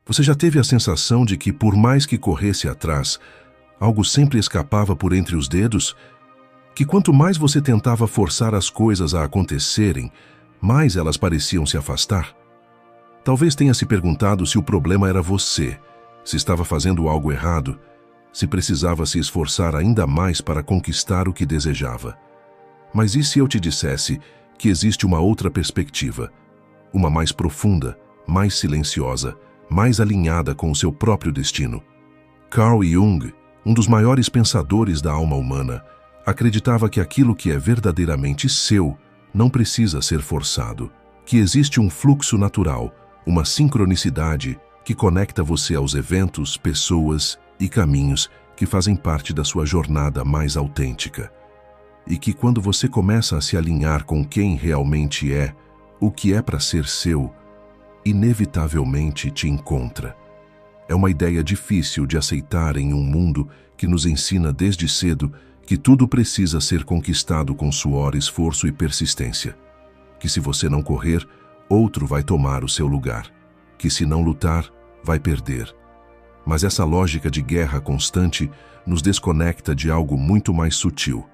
Você já teve a sensação de que, por mais que corresse atrás, algo sempre escapava por entre os dedos? Que quanto mais você tentava forçar as coisas a acontecerem, mais elas pareciam se afastar? Talvez tenha se perguntado se o problema era você, se estava fazendo algo errado, se precisava se esforçar ainda mais para conquistar o que desejava. Mas e se eu te dissesse que existe uma outra perspectiva, uma mais profunda, mais silenciosa, mais alinhada com o seu próprio destino? Carl Jung, um dos maiores pensadores da alma humana, acreditava que aquilo que é verdadeiramente seu não precisa ser forçado, que existe um fluxo natural, uma sincronicidade que conecta você aos eventos, pessoas e caminhos que fazem parte da sua jornada mais autêntica. E que quando você começa a se alinhar com quem realmente é, o que é para ser seu, inevitavelmente te encontra. É uma ideia difícil de aceitar em um mundo que nos ensina desde cedo que tudo precisa ser conquistado com suor, esforço e persistência. Que se você não correr, outro vai tomar o seu lugar. Que se não lutar, vai perder. Mas essa lógica de guerra constante nos desconecta de algo muito mais sutil.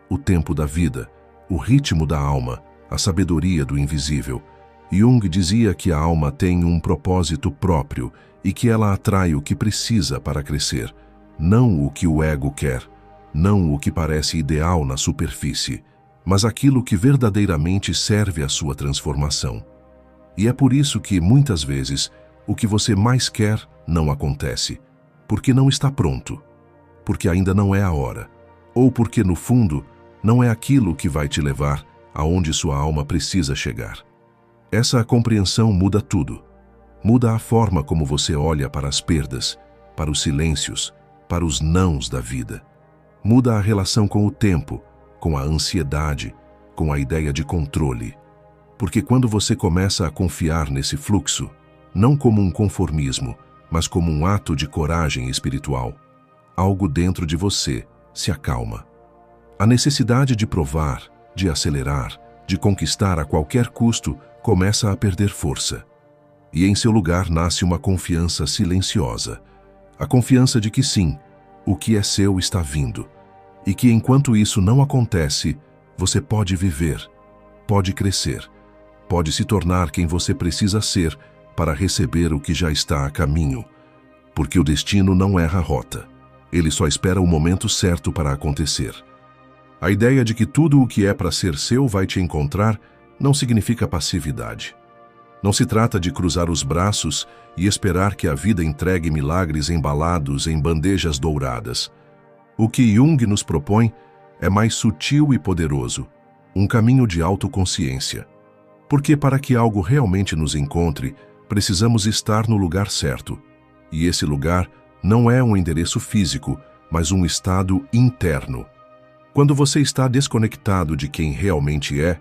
O tempo da vida, o ritmo da alma, a sabedoria do invisível. Jung dizia que a alma tem um propósito próprio e que ela atrai o que precisa para crescer, não o que o ego quer, não o que parece ideal na superfície, mas aquilo que verdadeiramente serve à sua transformação. E é por isso que, muitas vezes, o que você mais quer não acontece, porque não está pronto, porque ainda não é a hora, ou porque, no fundo, não é aquilo que vai te levar aonde sua alma precisa chegar. Essa compreensão muda tudo. Muda a forma como você olha para as perdas, para os silêncios, para os nãos da vida. Muda a relação com o tempo, com a ansiedade, com a ideia de controle. Porque quando você começa a confiar nesse fluxo, não como um conformismo, mas como um ato de coragem espiritual, algo dentro de você se acalma. A necessidade de provar, de acelerar, de conquistar a qualquer custo começa a perder força. E em seu lugar nasce uma confiança silenciosa. A confiança de que sim, o que é seu está vindo. E que enquanto isso não acontece, você pode viver, pode crescer, pode se tornar quem você precisa ser para receber o que já está a caminho. Porque o destino não erra a rota. Ele só espera o momento certo para acontecer. A ideia de que tudo o que é para ser seu vai te encontrar não significa passividade. Não se trata de cruzar os braços e esperar que a vida entregue milagres embalados em bandejas douradas. O que Jung nos propõe é mais sutil e poderoso, um caminho de autoconsciência. Porque para que algo realmente nos encontre, precisamos estar no lugar certo. E esse lugar não é um endereço físico, mas um estado interno. Quando você está desconectado de quem realmente é,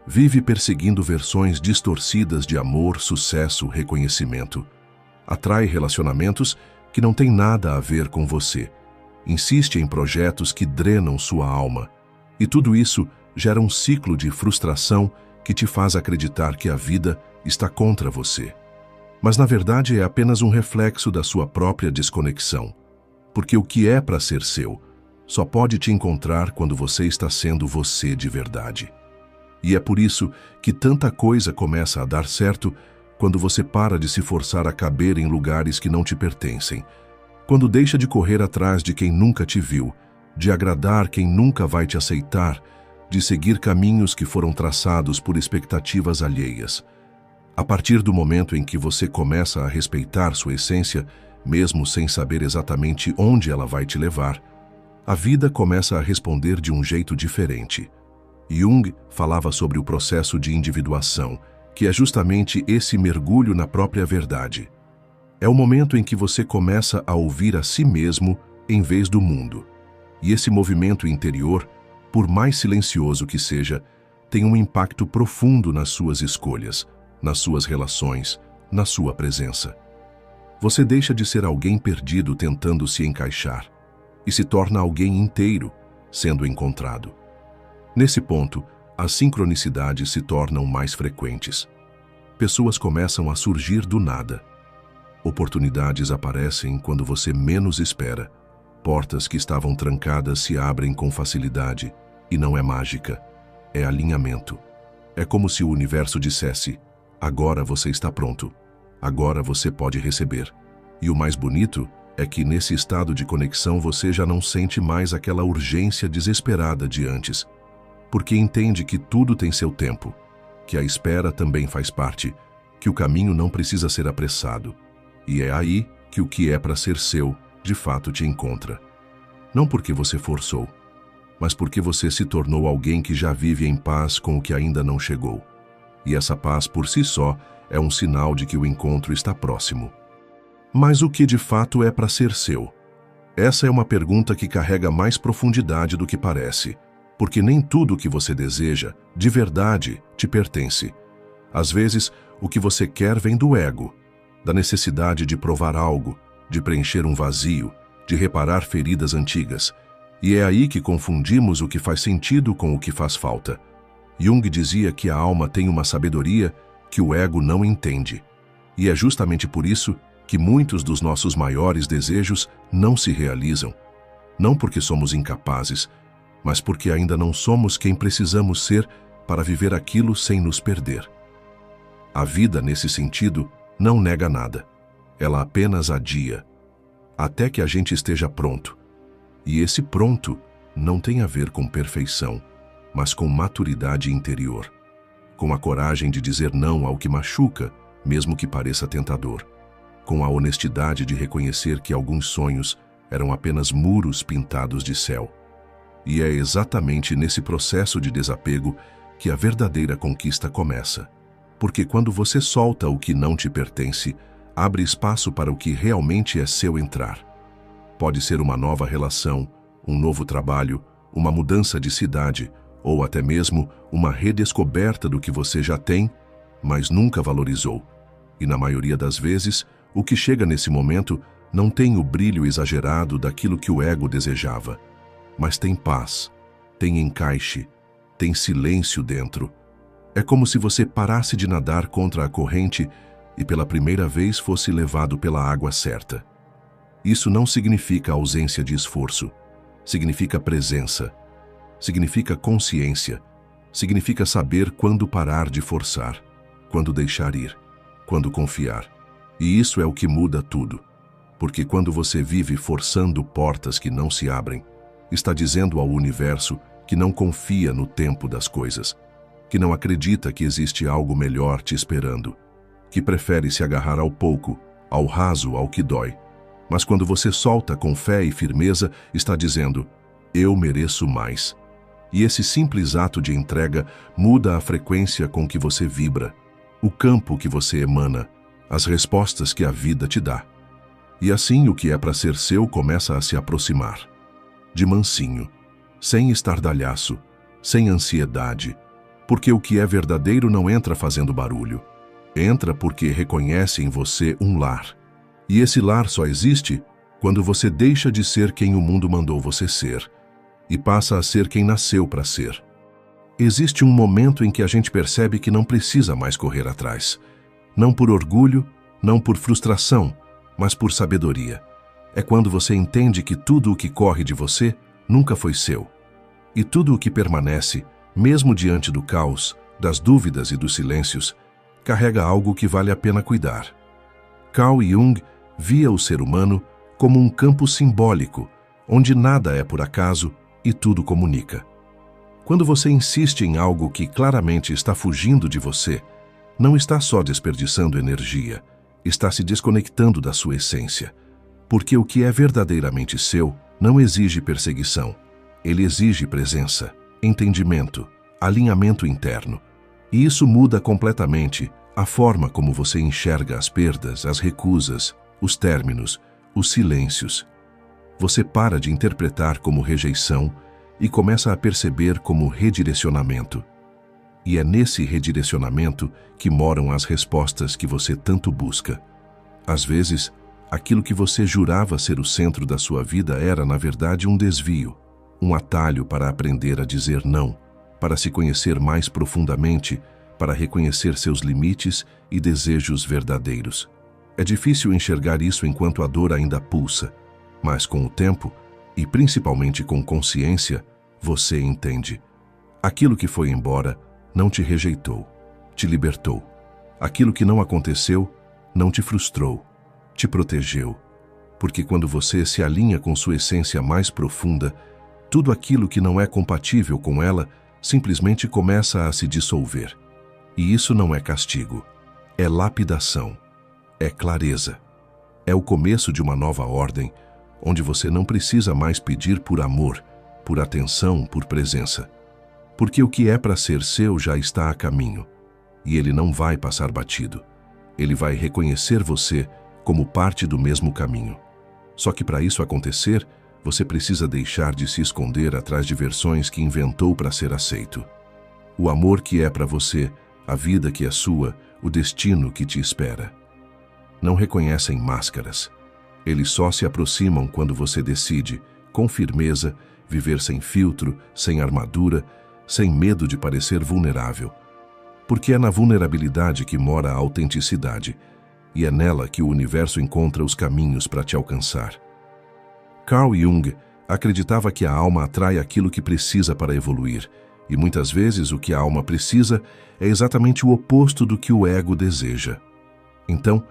vive perseguindo versões distorcidas de amor, sucesso, reconhecimento. Atrai relacionamentos que não têm nada a ver com você. Insiste em projetos que drenam sua alma. E tudo isso gera um ciclo de frustração que te faz acreditar que a vida está contra você. Mas na verdade é apenas um reflexo da sua própria desconexão. Porque o que é para ser seu só pode te encontrar quando você está sendo você de verdade. E é por isso que tanta coisa começa a dar certo quando você para de se forçar a caber em lugares que não te pertencem, quando deixa de correr atrás de quem nunca te viu, de agradar quem nunca vai te aceitar, de seguir caminhos que foram traçados por expectativas alheias. A partir do momento em que você começa a respeitar sua essência, mesmo sem saber exatamente onde ela vai te levar, a vida começa a responder de um jeito diferente. Jung falava sobre o processo de individuação, que é justamente esse mergulho na própria verdade. É o momento em que você começa a ouvir a si mesmo em vez do mundo. E esse movimento interior, por mais silencioso que seja, tem um impacto profundo nas suas escolhas, nas suas relações, na sua presença. Você deixa de ser alguém perdido tentando se encaixar e se torna alguém inteiro, sendo encontrado. Nesse ponto, as sincronicidades se tornam mais frequentes. Pessoas começam a surgir do nada. Oportunidades aparecem quando você menos espera. Portas que estavam trancadas se abrem com facilidade. E não é mágica, é alinhamento. É como se o universo dissesse: agora você está pronto. Agora você pode receber. E o mais bonito é que nesse estado de conexão você já não sente mais aquela urgência desesperada de antes, porque entende que tudo tem seu tempo, que a espera também faz parte, que o caminho não precisa ser apressado. E é aí que o que é para ser seu, de fato te encontra. Não porque você forçou, mas porque você se tornou alguém que já vive em paz com o que ainda não chegou. E essa paz por si só é um sinal de que o encontro está próximo. Mas o que de fato é para ser seu? Essa é uma pergunta que carrega mais profundidade do que parece, porque nem tudo o que você deseja, de verdade, te pertence. Às vezes, o que você quer vem do ego, da necessidade de provar algo, de preencher um vazio, de reparar feridas antigas. E é aí que confundimos o que faz sentido com o que faz falta. Jung dizia que a alma tem uma sabedoria que o ego não entende. E é justamente por isso que muitos dos nossos maiores desejos não se realizam. Não porque somos incapazes, mas porque ainda não somos quem precisamos ser para viver aquilo sem nos perder. A vida, nesse sentido, não nega nada. Ela apenas adia, até que a gente esteja pronto. E esse pronto não tem a ver com perfeição, mas com maturidade interior, com a coragem de dizer não ao que machuca, mesmo que pareça tentador, com a honestidade de reconhecer que alguns sonhos eram apenas muros pintados de céu. E é exatamente nesse processo de desapego que a verdadeira conquista começa. Porque quando você solta o que não te pertence, abre espaço para o que realmente é seu entrar. Pode ser uma nova relação, um novo trabalho, uma mudança de cidade, ou até mesmo uma redescoberta do que você já tem, mas nunca valorizou. E na maioria das vezes, o que chega nesse momento não tem o brilho exagerado daquilo que o ego desejava, mas tem paz, tem encaixe, tem silêncio dentro. É como se você parasse de nadar contra a corrente e pela primeira vez fosse levado pela água certa. Isso não significa ausência de esforço, significa presença, significa consciência, significa saber quando parar de forçar, quando deixar ir, quando confiar. E isso é o que muda tudo, porque quando você vive forçando portas que não se abrem, está dizendo ao universo que não confia no tempo das coisas, que não acredita que existe algo melhor te esperando, que prefere se agarrar ao pouco, ao raso, ao que dói. Mas quando você solta com fé e firmeza, está dizendo: eu mereço mais. E esse simples ato de entrega muda a frequência com que você vibra, o campo que você emana, as respostas que a vida te dá. E assim o que é para ser seu começa a se aproximar. De mansinho, sem estardalhaço, sem ansiedade, porque o que é verdadeiro não entra fazendo barulho. Entra porque reconhece em você um lar. E esse lar só existe quando você deixa de ser quem o mundo mandou você ser e passa a ser quem nasceu para ser. Existe um momento em que a gente percebe que não precisa mais correr atrás. Não por orgulho, não por frustração, mas por sabedoria. É quando você entende que tudo o que corre de você nunca foi seu. E tudo o que permanece, mesmo diante do caos, das dúvidas e dos silêncios, carrega algo que vale a pena cuidar. Carl Jung via o ser humano como um campo simbólico, onde nada é por acaso e tudo comunica. Quando você insiste em algo que claramente está fugindo de você, não está só desperdiçando energia, está se desconectando da sua essência. Porque o que é verdadeiramente seu não exige perseguição. Ele exige presença, entendimento, alinhamento interno. E isso muda completamente a forma como você enxerga as perdas, as recusas, os términos, os silêncios. Você para de interpretar como rejeição e começa a perceber como redirecionamento. E é nesse redirecionamento que moram as respostas que você tanto busca. Às vezes, aquilo que você jurava ser o centro da sua vida era, na verdade, um desvio, um atalho para aprender a dizer não, para se conhecer mais profundamente, para reconhecer seus limites e desejos verdadeiros. É difícil enxergar isso enquanto a dor ainda pulsa, mas com o tempo, e principalmente com consciência, você entende. Aquilo que foi embora não te rejeitou, te libertou. Aquilo que não aconteceu não te frustrou, te protegeu. Porque quando você se alinha com sua essência mais profunda, tudo aquilo que não é compatível com ela simplesmente começa a se dissolver. E isso não é castigo, é lapidação, é clareza. É o começo de uma nova ordem, onde você não precisa mais pedir por amor, por atenção, por presença. Porque o que é para ser seu já está a caminho, e ele não vai passar batido. Ele vai reconhecer você como parte do mesmo caminho. Só que para isso acontecer, você precisa deixar de se esconder atrás de versões que inventou para ser aceito. O amor que é para você, a vida que é sua, o destino que te espera. Não reconhecem máscaras. Eles só se aproximam quando você decide, com firmeza, viver sem filtro, sem armadura, sem medo de parecer vulnerável. Porque é na vulnerabilidade que mora a autenticidade, e é nela que o universo encontra os caminhos para te alcançar. Carl Jung acreditava que a alma atrai aquilo que precisa para evoluir, e muitas vezes o que a alma precisa é exatamente o oposto do que o ego deseja. Então,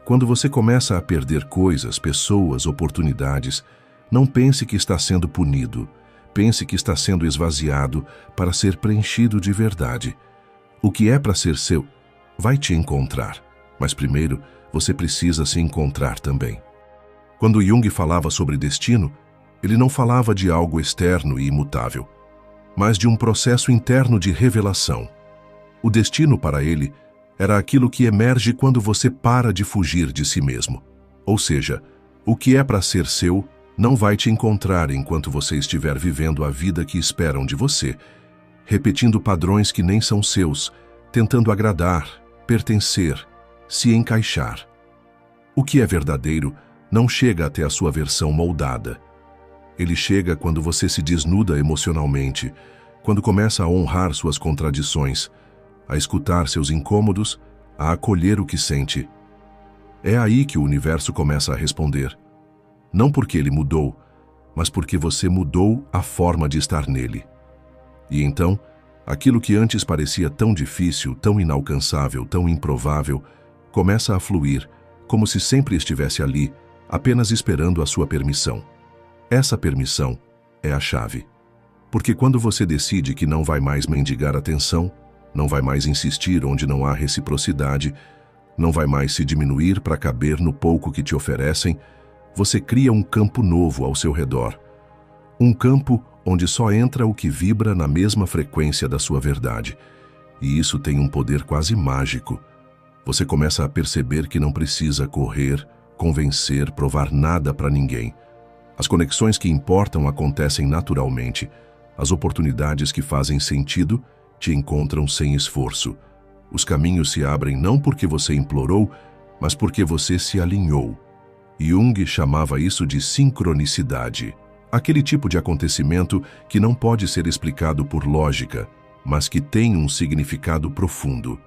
quando você começa a perder coisas, pessoas, oportunidades, não pense que está sendo punido, pense que está sendo esvaziado para ser preenchido de verdade. O que é para ser seu vai te encontrar. Mas primeiro, você precisa se encontrar também. Quando Jung falava sobre destino, ele não falava de algo externo e imutável, mas de um processo interno de revelação. O destino para ele era aquilo que emerge quando você para de fugir de si mesmo. Ou seja, o que é para ser seu não vai te encontrar enquanto você estiver vivendo a vida que esperam de você, repetindo padrões que nem são seus, tentando agradar, pertencer, se encaixar. O que é verdadeiro não chega até a sua versão moldada. Ele chega quando você se desnuda emocionalmente, quando começa a honrar suas contradições, a escutar seus incômodos, a acolher o que sente. É aí que o universo começa a responder. Não porque ele mudou, mas porque você mudou a forma de estar nele. E então, aquilo que antes parecia tão difícil, tão inalcançável, tão improvável, começa a fluir, como se sempre estivesse ali, apenas esperando a sua permissão. Essa permissão é a chave. Porque quando você decide que não vai mais mendigar atenção, não vai mais insistir onde não há reciprocidade, não vai mais se diminuir para caber no pouco que te oferecem, você cria um campo novo ao seu redor. Um campo onde só entra o que vibra na mesma frequência da sua verdade. E isso tem um poder quase mágico. Você começa a perceber que não precisa correr, convencer, provar nada para ninguém. As conexões que importam acontecem naturalmente. As oportunidades que fazem sentido te encontram sem esforço. Os caminhos se abrem não porque você implorou, mas porque você se alinhou. Jung chamava isso de sincronicidade. Aquele tipo de acontecimento que não pode ser explicado por lógica, mas que tem um significado profundo.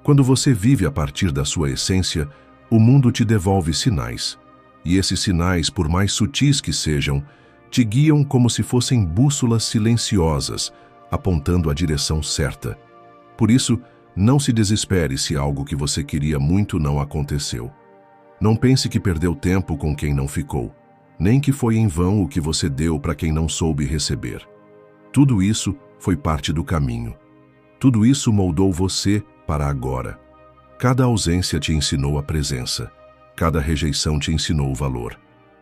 Quando você vive a partir da sua essência, o mundo te devolve sinais. E esses sinais, por mais sutis que sejam, te guiam como se fossem bússolas silenciosas, apontando a direção certa. Por isso, não se desespere se algo que você queria muito não aconteceu. Não pense que perdeu tempo com quem não ficou, nem que foi em vão o que você deu para quem não soube receber. Tudo isso foi parte do caminho. Tudo isso moldou você para agora. Cada ausência te ensinou a presença. Cada rejeição te ensinou o valor.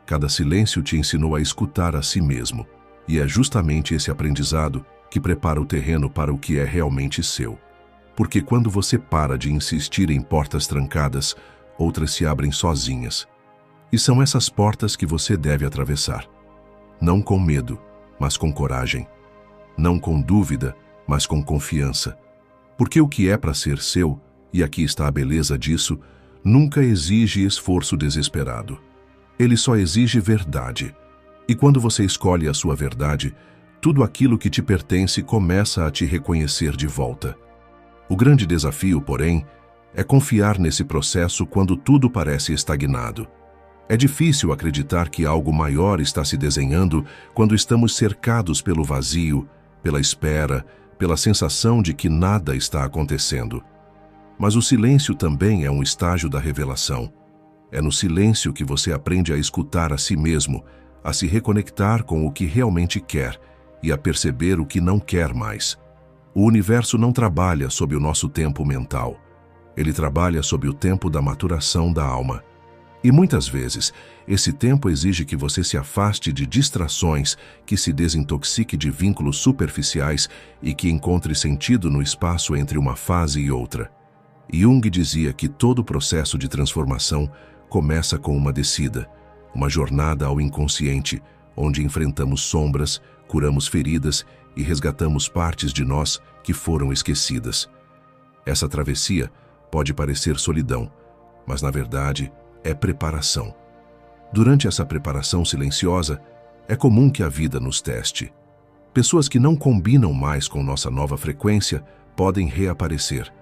Cada silêncio te ensinou a escutar a si mesmo. E é justamente esse aprendizado que prepara o terreno para o que é realmente seu. Porque quando você para de insistir em portas trancadas, outras se abrem sozinhas. E são essas portas que você deve atravessar. Não com medo, mas com coragem. Não com dúvida, mas com confiança. Porque o que é para ser seu, e aqui está a beleza disso, nunca exige esforço desesperado. Ele só exige verdade. E quando você escolhe a sua verdade, tudo aquilo que te pertence começa a te reconhecer de volta. O grande desafio, porém, É confiar nesse processo quando tudo parece estagnado. É difícil acreditar que algo maior está se desenhando quando estamos cercados pelo vazio, pela espera, pela sensação de que nada está acontecendo. Mas o silêncio também é um estágio da revelação. É no silêncio que você aprende a escutar a si mesmo, a se reconectar com o que realmente quer e a perceber o que não quer mais. O universo não trabalha sob o nosso tempo mental. Ele trabalha sob o tempo da maturação da alma. E muitas vezes, esse tempo exige que você se afaste de distrações, que se desintoxique de vínculos superficiais e que encontre sentido no espaço entre uma fase e outra. Jung dizia que todo processo de transformação começa com uma descida, uma jornada ao inconsciente, onde enfrentamos sombras, curamos feridas e resgatamos partes de nós que foram esquecidas. Essa travessia pode parecer solidão, mas na verdade é preparação. Durante essa preparação silenciosa, é comum que a vida nos teste. Pessoas que não combinam mais com nossa nova frequência podem reaparecer.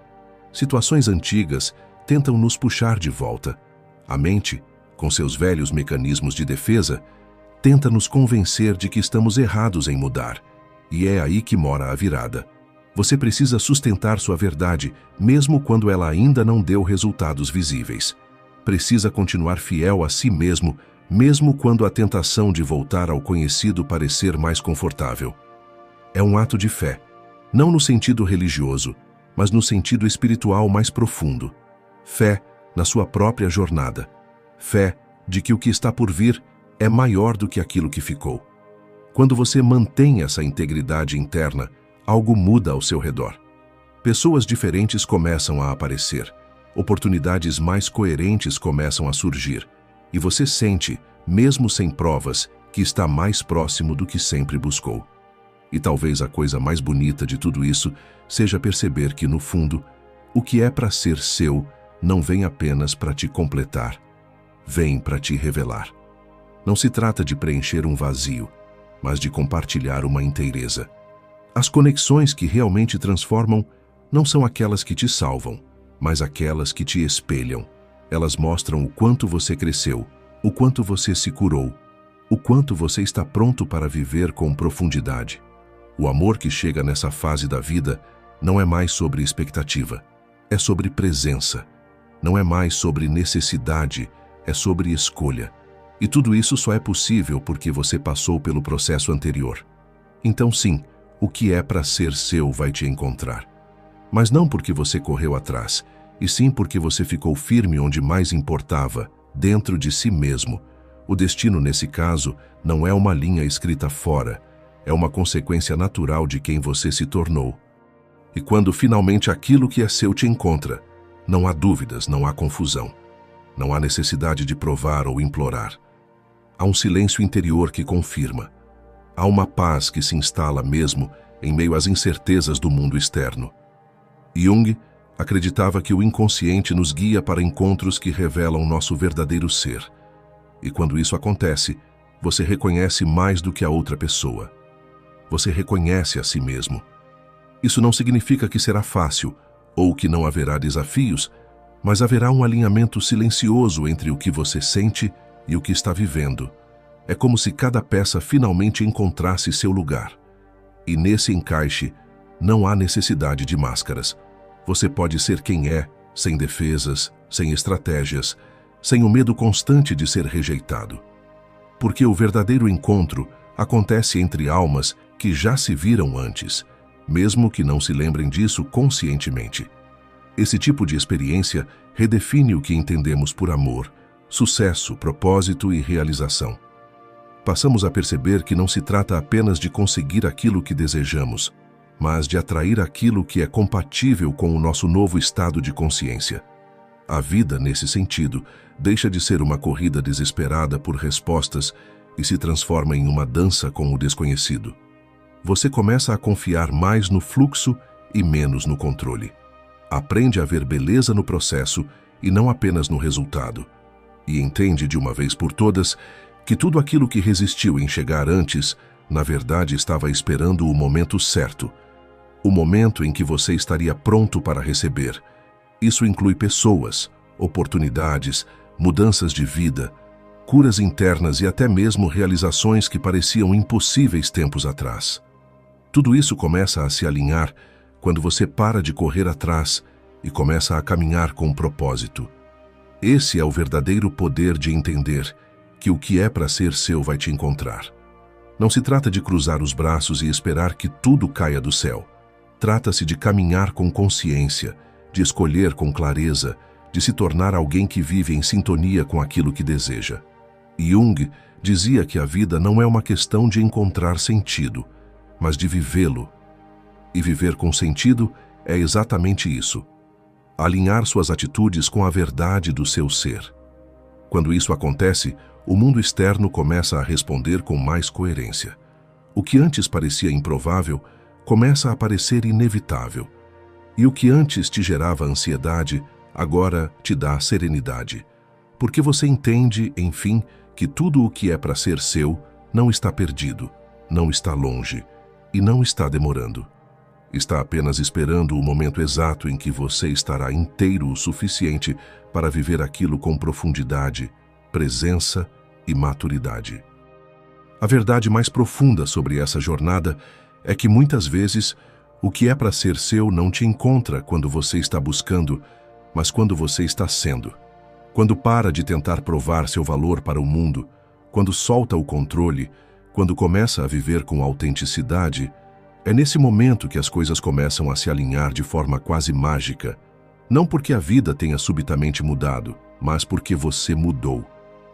Situações antigas tentam nos puxar de volta. A mente, com seus velhos mecanismos de defesa, tenta nos convencer de que estamos errados em mudar. E é aí que mora a virada. Você precisa sustentar sua verdade, mesmo quando ela ainda não deu resultados visíveis. Precisa continuar fiel a si mesmo, mesmo quando a tentação de voltar ao conhecido parecer mais confortável. É um ato de fé, não no sentido religioso, mas no sentido espiritual mais profundo. Fé na sua própria jornada. Fé de que o que está por vir é maior do que aquilo que ficou. Quando você mantém essa integridade interna, algo muda ao seu redor. Pessoas diferentes começam a aparecer. Oportunidades mais coerentes começam a surgir, e você sente, mesmo sem provas, que está mais próximo do que sempre buscou. E talvez a coisa mais bonita de tudo isso seja perceber que, no fundo, o que é para ser seu não vem apenas para te completar, vem para te revelar. Não se trata de preencher um vazio, mas de compartilhar uma inteireza. As conexões que realmente transformam não são aquelas que te salvam, mas aquelas que te espelham. Elas mostram o quanto você cresceu, o quanto você se curou, o quanto você está pronto para viver com profundidade. O amor que chega nessa fase da vida não é mais sobre expectativa, é sobre presença. Não é mais sobre necessidade, é sobre escolha. E tudo isso só é possível porque você passou pelo processo anterior. Então sim, o que é para ser seu vai te encontrar. Mas não porque você correu atrás, e sim porque você ficou firme onde mais importava, dentro de si mesmo. O destino, nesse caso, não é uma linha escrita fora, é uma consequência natural de quem você se tornou. E quando finalmente aquilo que é seu te encontra, não há dúvidas, não há confusão. Não há necessidade de provar ou implorar. Há um silêncio interior que confirma. Há uma paz que se instala mesmo em meio às incertezas do mundo externo. Jung acreditava que o inconsciente nos guia para encontros que revelam nosso verdadeiro ser. E quando isso acontece, você reconhece mais do que a outra pessoa. Você reconhece a si mesmo. Isso não significa que será fácil ou que não haverá desafios, mas haverá um alinhamento silencioso entre o que você sente e o que está vivendo. É como se cada peça finalmente encontrasse seu lugar. E nesse encaixe, não há necessidade de máscaras. Você pode ser quem é, sem defesas, sem estratégias, sem o medo constante de ser rejeitado. Porque o verdadeiro encontro acontece entre almas que já se viram antes, mesmo que não se lembrem disso conscientemente. Esse tipo de experiência redefine o que entendemos por amor, sucesso, propósito e realização. Passamos a perceber que não se trata apenas de conseguir aquilo que desejamos, mas de atrair aquilo que é compatível com o nosso novo estado de consciência. A vida, nesse sentido, deixa de ser uma corrida desesperada por respostas e se transforma em uma dança com o desconhecido. Você começa a confiar mais no fluxo e menos no controle. Aprende a ver beleza no processo e não apenas no resultado. E entende de uma vez por todas que tudo aquilo que resistiu em chegar antes, na verdade estava esperando o momento certo, o momento em que você estaria pronto para receber, Isso inclui pessoas, oportunidades, mudanças de vida, curas internas e até mesmo realizações que pareciam impossíveis tempos atrás. Tudo isso começa a se alinhar quando você para de correr atrás e começa a caminhar com um propósito. Esse é o verdadeiro poder de entender que o que é para ser seu vai te encontrar. Não se trata de cruzar os braços e esperar que tudo caia do céu. Trata-se de caminhar com consciência, de escolher com clareza, de se tornar alguém que vive em sintonia com aquilo que deseja. Jung dizia que a vida não é uma questão de encontrar sentido, mas de vivê-lo. E viver com sentido é exatamente isso: alinhar suas atitudes com a verdade do seu ser. Quando isso acontece, o mundo externo começa a responder com mais coerência. O que antes parecia improvável começa a parecer inevitável. E o que antes te gerava ansiedade, agora te dá serenidade. Porque você entende, enfim, que tudo o que é para ser seu não está perdido, não está longe e não está demorando. Está apenas esperando o momento exato em que você estará inteiro o suficiente para viver aquilo com profundidade, presença e maturidade. A verdade mais profunda sobre essa jornada é que muitas vezes o que é para ser seu não te encontra quando você está buscando, mas quando você está sendo. Quando para de tentar provar seu valor para o mundo, quando solta o controle, quando começa a viver com autenticidade, é nesse momento que as coisas começam a se alinhar de forma quase mágica. Não porque a vida tenha subitamente mudado, mas porque você mudou.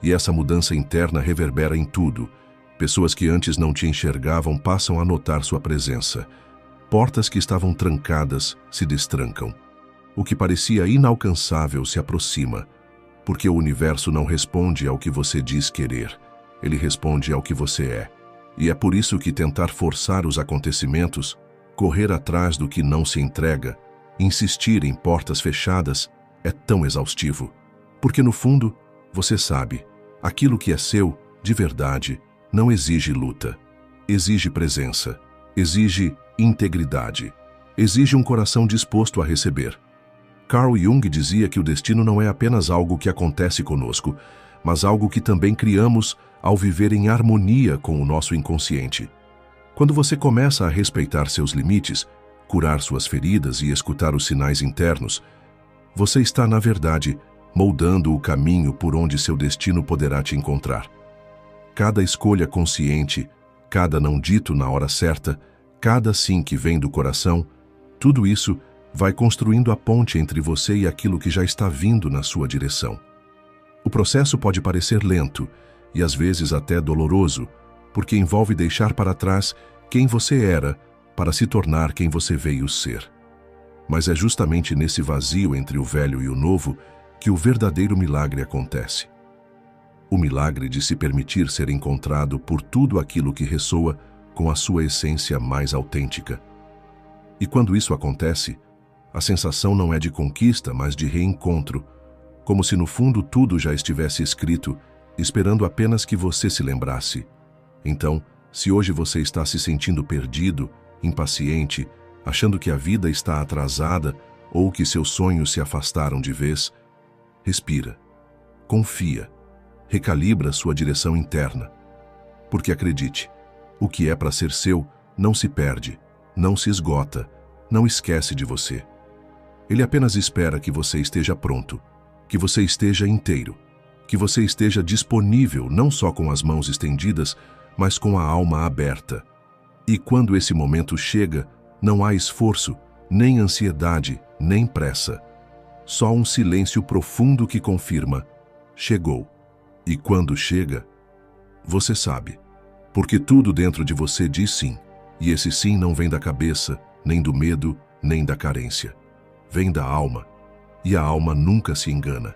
E essa mudança interna reverbera em tudo. Pessoas que antes não te enxergavam passam a notar sua presença. Portas que estavam trancadas se destrancam. O que parecia inalcançável se aproxima, porque o universo não responde ao que você diz querer. Ele responde ao que você é. E é por isso que tentar forçar os acontecimentos, correr atrás do que não se entrega, insistir em portas fechadas, é tão exaustivo. Porque no fundo, você sabe, aquilo que é seu, de verdade, não exige luta. Exige presença. Exige integridade. Exige um coração disposto a receber. Carl Jung dizia que o destino não é apenas algo que acontece conosco, mas algo que também criamos ao viver em harmonia com o nosso inconsciente. Quando você começa a respeitar seus limites, curar suas feridas e escutar os sinais internos, você está, na verdade, moldando o caminho por onde seu destino poderá te encontrar. Cada escolha consciente, cada não dito na hora certa, cada sim que vem do coração, tudo isso vai construindo a ponte entre você e aquilo que já está vindo na sua direção. O processo pode parecer lento e às vezes até doloroso, porque envolve deixar para trás quem você era para se tornar quem você veio ser. Mas é justamente nesse vazio entre o velho e o novo que o verdadeiro milagre acontece. O milagre de se permitir ser encontrado por tudo aquilo que ressoa com a sua essência mais autêntica. E quando isso acontece, a sensação não é de conquista, mas de reencontro, como se no fundo tudo já estivesse escrito, esperando apenas que você se lembrasse. Então, se hoje você está se sentindo perdido, impaciente, achando que a vida está atrasada ou que seus sonhos se afastaram de vez, respira, confia, recalibra sua direção interna. Porque acredite, o que é para ser seu não se perde, não se esgota, não esquece de você. Ele apenas espera que você esteja pronto, que você esteja inteiro, que você esteja disponível não só com as mãos estendidas, mas com a alma aberta. E quando esse momento chega, não há esforço, nem ansiedade, nem pressa. Só um silêncio profundo que confirma: chegou. E quando chega, você sabe. Porque tudo dentro de você diz sim. E esse sim não vem da cabeça, nem do medo, nem da carência. Vem da alma. E a alma nunca se engana.